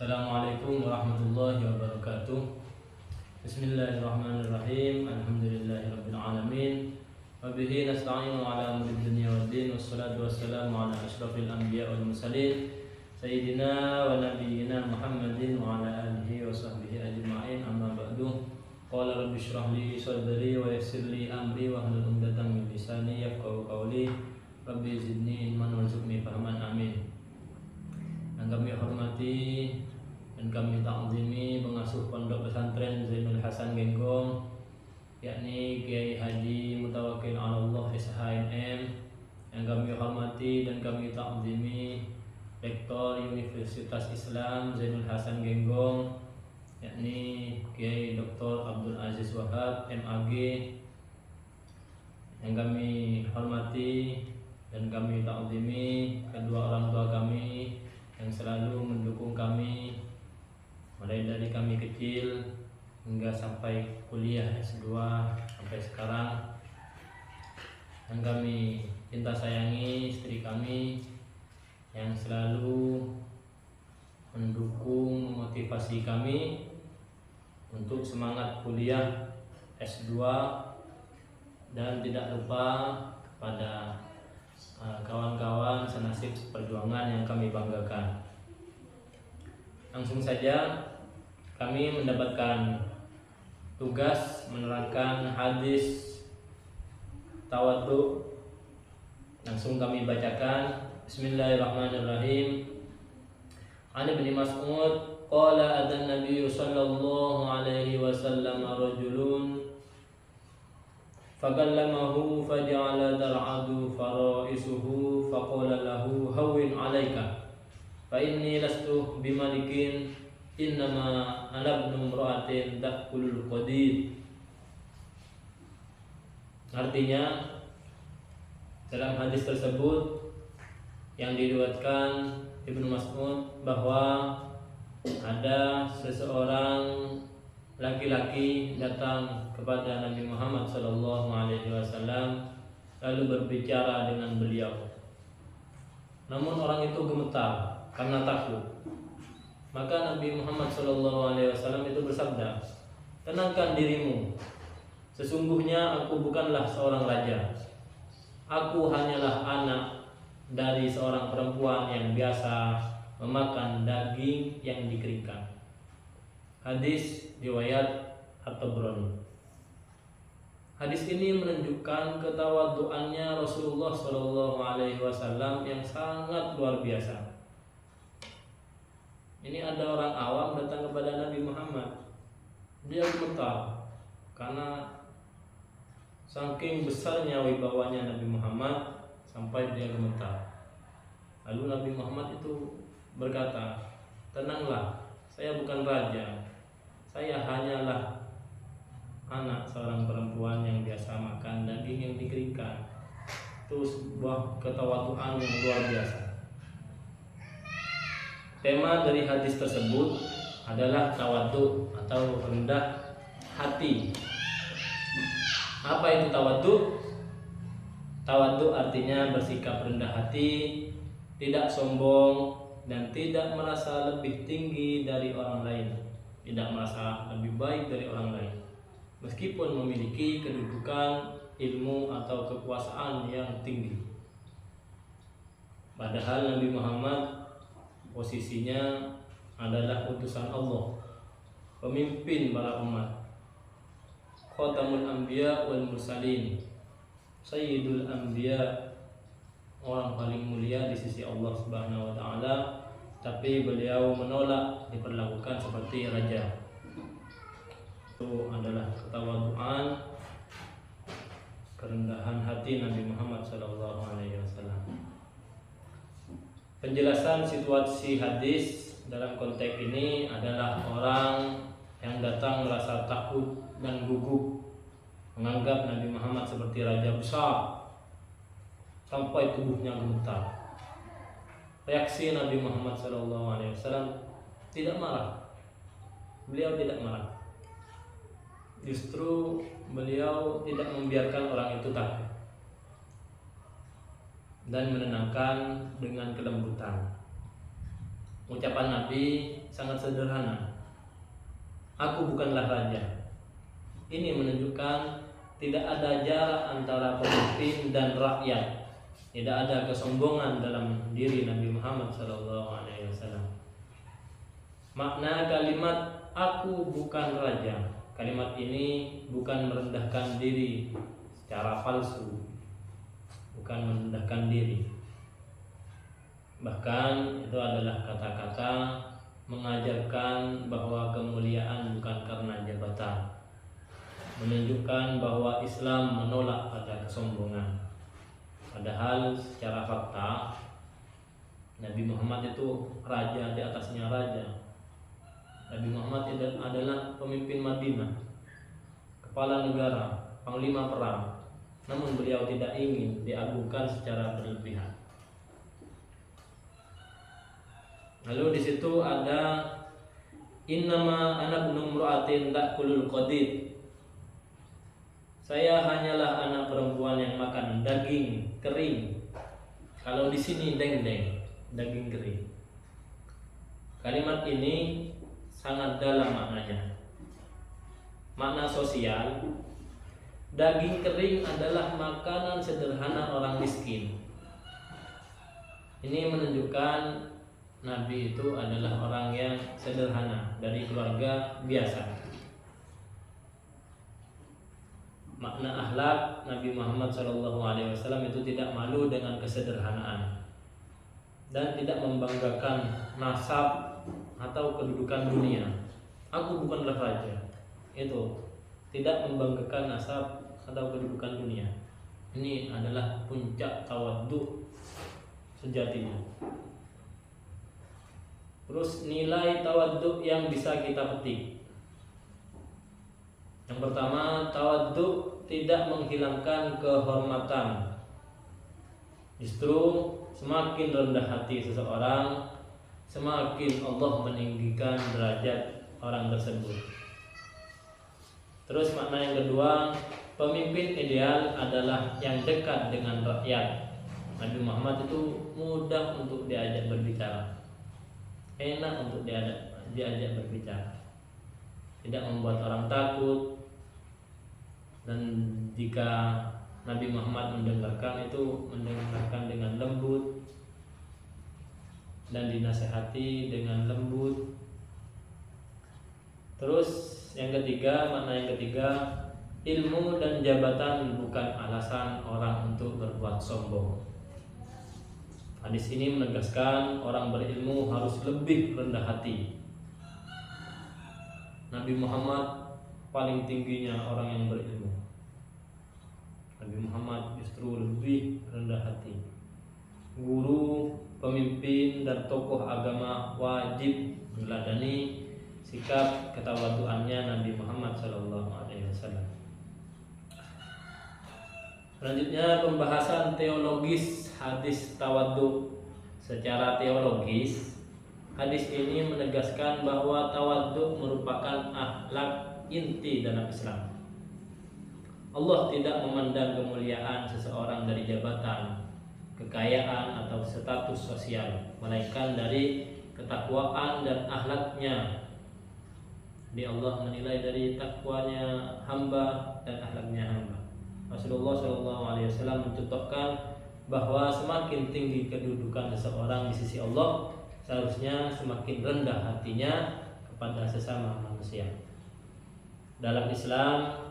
Assalamualaikum warahmatullahi wabarakatuh. Bismillahirrahmanirrahim. Alhamdulillahirabbil alamin. Wa bihi nasta'inu ala umuri dunya waddin. Wassalatu wassalamu ala asyrafil anbiya wal mursalin sayyidina wa nabiyyina Muhammadin wa ala alihi wa sahbihi ajma'in. Amma ba'du. Qala rabbi shrah li sadri wa yassir li amri wa hlul 'uqdatam min lisani yafqahu qawli. Rabbi zidni ilman warzuqni fahman. Amin. Yang kami hormati dan kami ta'zimi pengasuh pondok pesantren Zainul Hasan Genggong, yakni Kiai Haji Mutawakkil 'ala Allah SHMM. Yang kami hormati dan kami ta'zimi Rektor Universitas Islam Zainul Hasan Genggong, yakni Kiai Dr. Abdul Aziz Wahab MAG. Yang kami hormati dan kami ta'zimi kedua orang tua kami yang selalu mendukung kami mulai dari kami kecil hingga sampai kuliah S2 sampai sekarang. Yang kami cinta sayangi istri kami yang selalu mendukung, memotivasi kami untuk semangat kuliah S2, dan tidak lupa kepada kawan-kawan senasib perjuangan yang kami banggakan. Langsung saja kami mendapatkan tugas menerangkan hadis tawadhu. Langsung kami bacakan. Bismillahirrahmanirrahim. An Ibnu Mas'ud qala adzan Nabi sallallahu alaihi wasallam rajulun fakallamahu faja'ala tar'adu fara'isuhu faqala lahu hawwin 'alaika fa inni lastu bimalikin innama ana ibnu imra'atin ta'kulul qadid. Artinya, dalam hadis tersebut yang diriwayatkan Ibnu Mas'ud bahwa ada seseorang laki-laki datang kepada Nabi Muhammad SAW lalu berbicara dengan beliau. Namun orang itu gemetar karena takut. Maka Nabi Muhammad SAW itu bersabda, "Tenangkan dirimu. Sesungguhnya aku bukanlah seorang raja. Aku hanyalah anak dari seorang perempuan yang biasa memakan daging yang dikeringkan." Hadis riwayat At-Tabrani. Hadis ini menunjukkan ketawaduannya Rasulullah SAW yang sangat luar biasa. Ini ada orang awam datang kepada Nabi Muhammad. Dia gemetar karena saking besarnya wibawanya Nabi Muhammad sampai dia gemetar. Lalu Nabi Muhammad itu berkata, "Tenanglah, saya bukan raja. Saya hanyalah anak seorang perempuan yang biasa makan daging yang dikeringkan." Itu sebuah ketawaduan yang luar biasa. Tema dari hadis tersebut adalah tawadhu atau rendah hati. Apa itu tawadhu? Tawadhu artinya bersikap rendah hati, tidak sombong, dan tidak merasa lebih tinggi dari orang lain, tidak merasa lebih baik dari orang lain, meskipun memiliki kedudukan, ilmu, atau kekuasaan yang tinggi. Padahal Nabi Muhammad posisinya adalah utusan Allah, pemimpin para umat, Khatamul Anbiya wal Mursalin, Sayyidul Anbiya, orang paling mulia di sisi Allah Subhanahu wa taala, tapi beliau menolak diperlakukan seperti raja. Itu adalah ketawaduan, kerendahan hati Nabi Muhammad SAW. Penjelasan situasi hadis dalam konteks ini adalah orang yang datang merasa takut dan gugup, menganggap Nabi Muhammad seperti raja besar sampai tubuhnya gemetar. Reaksi Nabi Muhammad SAW tidak marah. Beliau tidak marah. Justru beliau tidak membiarkan orang itu takut dan menenangkan dengan kelembutan. Ucapan Nabi sangat sederhana. Aku bukanlah raja. Ini menunjukkan tidak ada jarak antara pemimpin dan rakyat. Tidak ada kesombongan dalam diri Nabi Muhammad SAW. Makna kalimat aku bukan raja, kalimat ini bukan merendahkan diri secara palsu, bukan merendahkan diri. Bahkan itu adalah kata-kata mengajarkan bahwa kemuliaan bukan karena jabatan, menunjukkan bahwa Islam menolak pada kesombongan. Padahal secara fakta Nabi Muhammad itu raja di atasnya raja. Nabi Muhammad adalah pemimpin Madinah, kepala negara, panglima perang. Namun beliau tidak ingin diagungkan secara berlebihan. Lalu di situ ada innama ana ibnu imra'atin ta'kulul qadid. Saya hanyalah anak perempuan yang makan daging kering. Kalau di sini dendeng, daging kering. Kalimat ini sangat dalam maknanya. Makna sosial, daging kering adalah makanan sederhana orang miskin. Ini menunjukkan Nabi itu adalah orang yang sederhana, dari keluarga biasa. Makna akhlak Nabi Muhammad SAW itu tidak malu dengan kesederhanaan dan tidak membanggakan nasab atau kedudukan dunia. Aku bukanlah raja. Itu tidak membanggakan nasab atau kedudukan dunia. Ini adalah puncak tawadhu sejatinya. Terus nilai tawadhu yang bisa kita petik. Yang pertama, tawadhu tidak menghilangkan kehormatan. Justru semakin rendah hati seseorang, semakin Allah meninggikan derajat orang tersebut. Terus makna yang kedua, pemimpin ideal adalah yang dekat dengan rakyat. Nabi Muhammad itu mudah untuk diajak berbicara, enak untuk diajak berbicara, tidak membuat orang takut. Dan jika Nabi Muhammad mendengarkan itu mendengarkan dengan lembut dan dinasehati dengan lembut. Terus yang ketiga, makna yang ketiga, ilmu dan jabatan bukan alasan orang untuk berbuat sombong. Hadis ini menegaskan orang berilmu harus lebih rendah hati. Nabi Muhammad paling tingginya orang yang berilmu. Nabi Muhammad justru lebih rendah hati. Guru, pemimpin, dan tokoh agama wajib meneladani sikap ketawaduannya Nabi Muhammad SAW. Selanjutnya pembahasan teologis hadis tawadhu. Secara teologis, hadis ini menegaskan bahwa tawadhu merupakan akhlak inti dalam Islam. Allah tidak memandang kemuliaan seseorang dari jabatan, kekayaan, atau status sosial, melainkan dari ketakwaan dan akhlaknya. Di Allah menilai dari takwanya hamba dan akhlaknya hamba. Rasulullah SAW mencontohkan bahwa semakin tinggi kedudukan seseorang di sisi Allah, seharusnya semakin rendah hatinya kepada sesama manusia. Dalam Islam,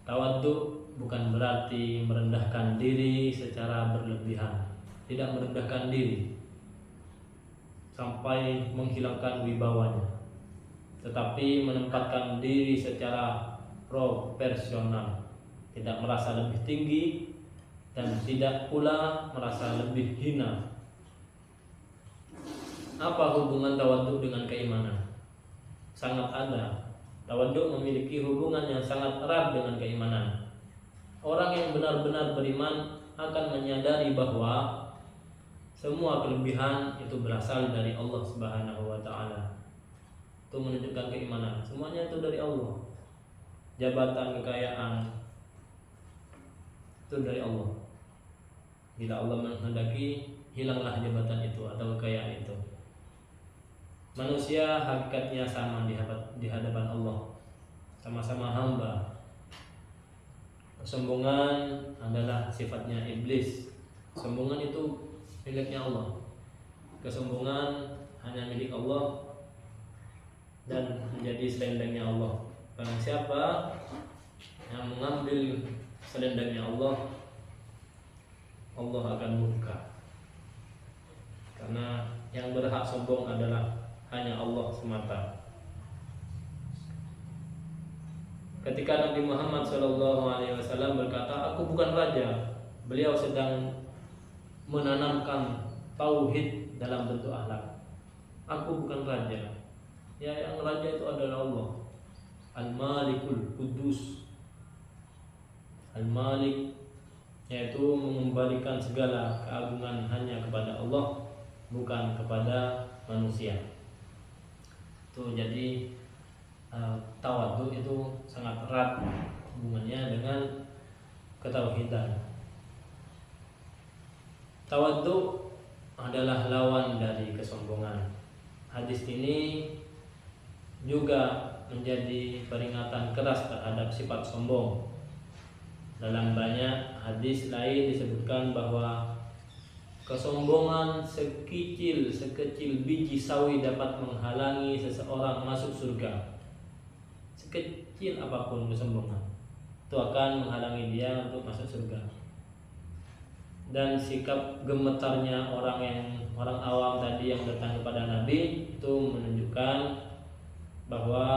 tawadhu bukan berarti merendahkan diri secara berlebihan. Tidak merendahkan diri sampai menghilangkan wibawanya, tetapi menempatkan diri secara proporsional. Tidak merasa lebih tinggi dan tidak pula merasa lebih hina. Apa hubungan tawadhu dengan keimanan? Sangat ada. Tawadhu memiliki hubungan yang sangat erat dengan keimanan. Orang yang benar-benar beriman akan menyadari bahwa semua kelebihan itu berasal dari Allah Subhanahu wa taala. Itu menunjukkan keimanan. Semuanya itu dari Allah. Jabatan, kekayaan itu dari Allah. Bila Allah menghendaki, hilanglah jabatan itu atau kekayaan itu. Manusia hakikatnya sama di hadapan Allah, sama-sama hamba. Kesombongan adalah sifatnya iblis. Kesombongan itu miliknya Allah. Kesombongan hanya milik Allah dan menjadi selendangnya Allah. Barang siapa yang mengambil selendangnya Allah, Allah akan murka. Karena yang berhak sombong adalah hanya Allah semata. Ketika Nabi Muhammad SAW berkata, "Aku bukan raja," beliau sedang menanamkan tauhid dalam bentuk akhlak. Aku bukan raja. Ya, yang raja itu adalah Allah. Al-Malikul Qudus. Al-Malik yaitu mengembalikan segala keagungan hanya kepada Allah, bukan kepada manusia. Itu jadi tawadhu itu sangat erat hubungannya dengan ketauhidan. Tawadhu adalah lawan dari kesombongan. Hadis ini juga menjadi peringatan keras terhadap sifat sombong. Dalam banyak hadis lain disebutkan bahwa kesombongan sekecil biji sawi dapat menghalangi seseorang masuk surga. Sekecil apapun kesombongan, itu akan menghalangi dia untuk masuk surga. Dan sikap gemetarnya orang awam tadi yang datang kepada Nabi itu menunjukkan bahwa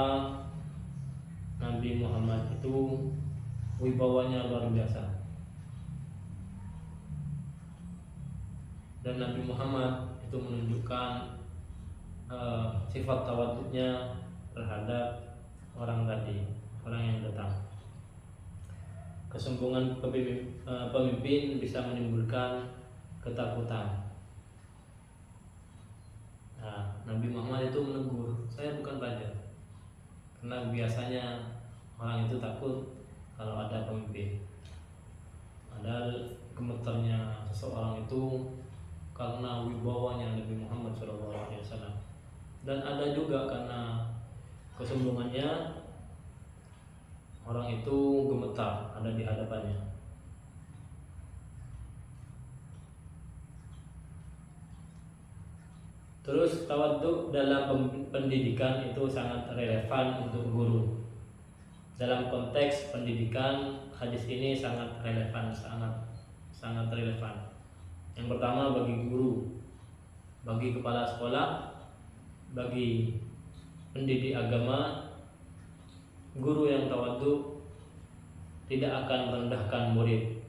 Nabi Muhammad itu wibawanya luar biasa. Dan Nabi Muhammad itu menunjukkan sifat tawadhunya terhadap orang tadi, orang yang datang. Kesombongan pemimpin bisa menimbulkan ketakutan. Nah, Nabi Muhammad itu menegur, "Saya bukan raja." Karena biasanya orang itu takut kalau ada pemimpin. Padahal gemetarnya seseorang itu karena wibawanya Nabi Muhammad SAW. Dan ada juga karena kesombongannya orang itu gemetar ada di hadapannya. Terus tawadhu dalam pendidikan itu sangat relevan untuk guru. Dalam konteks pendidikan, hadis ini sangat relevan, sangat relevan. Yang pertama bagi guru, bagi kepala sekolah, bagi pendidik agama, guru yang tawadhu tidak akan merendahkan murid.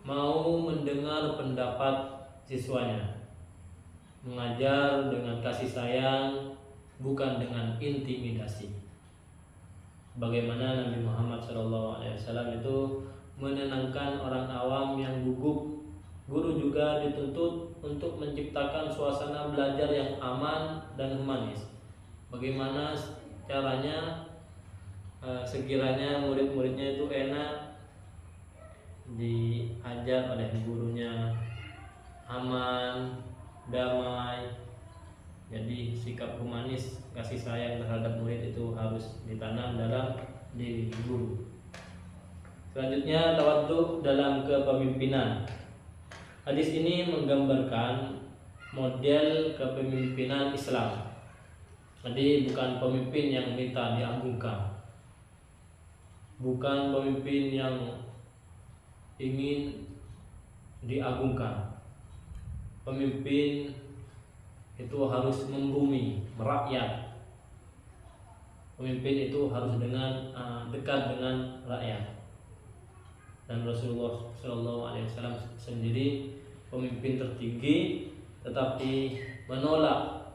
Mau mendengar pendapat siswanya, mengajar dengan kasih sayang, bukan dengan intimidasi. Bagaimana Nabi Muhammad SAW itu menenangkan orang awam yang gugup. Guru juga dituntut untuk menciptakan suasana belajar yang aman dan humanis. Bagaimana caranya sekiranya murid-muridnya itu enak diajar oleh gurunya, aman, damai. Jadi sikap humanis, kasih sayang terhadap murid itu harus ditanam dalam diri guru. Selanjutnya tawadhu dalam kepemimpinan. Hadis ini menggambarkan model kepemimpinan Islam. Jadi bukan pemimpin yang minta diagungkan, bukan pemimpin yang ingin diagungkan. Pemimpin itu harus membumi, merakyat. Pemimpin itu harus dekat dengan rakyat. Dan Rasulullah SAW sendiri pemimpin tertinggi, tetapi menolak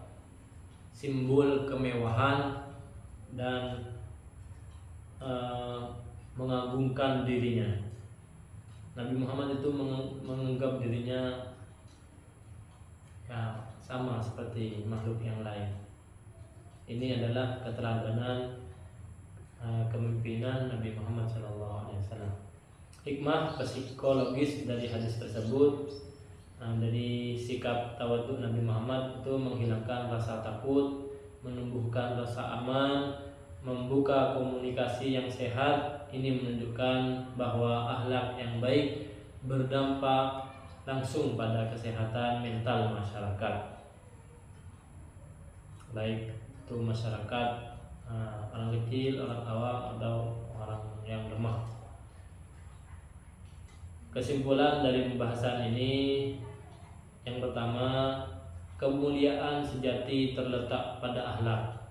simbol kemewahan dan mengagungkan dirinya. Nabi Muhammad itu menganggap dirinya ya sama seperti makhluk yang lain. Ini adalah keteladanan kepemimpinan Nabi Muhammad SAW. Hikmah psikologis dari hadis tersebut, Dari sikap tawadhu Nabi Muhammad itu menghilangkan rasa takut, menumbuhkan rasa aman, membuka komunikasi yang sehat. Ini menunjukkan bahwa akhlak yang baik berdampak langsung pada kesehatan mental masyarakat, baik itu masyarakat orang kecil, orang awam, atau orang yang lemah. Kesimpulan dari pembahasan ini, yang pertama, kemuliaan sejati terletak pada akhlak.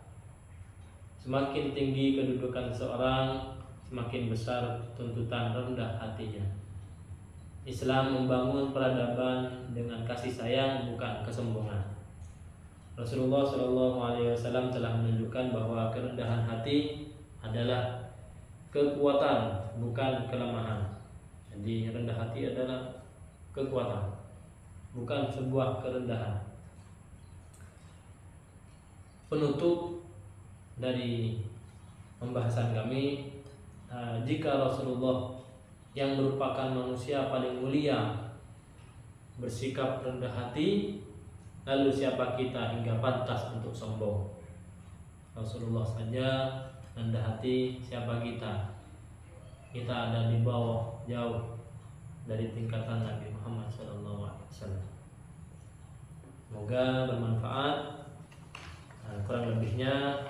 Semakin tinggi kedudukan seorang, semakin besar tuntutan rendah hatinya. Islam membangun peradaban dengan kasih sayang, bukan kesombongan. Rasulullah SAW telah menunjukkan bahwa kerendahan hati adalah kekuatan, bukan kelemahan. Jadi rendah hati adalah kekuatan, bukan sebuah kerendahan. Penutup dari pembahasan kami, jika Rasulullah yang merupakan manusia paling mulia bersikap rendah hati, lalu siapa kita hingga pantas untuk sombong? Rasulullah saja rendah hati, siapa kita? Kita ada di bawah, jauh dari tingkatan Nabi Muhammad SAW. Semoga bermanfaat. Kurang lebihnya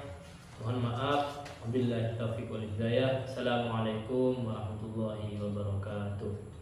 mohon maaf. Wabillahi taufiq wal hidayah. Assalamualaikum warahmatullahi wabarakatuh.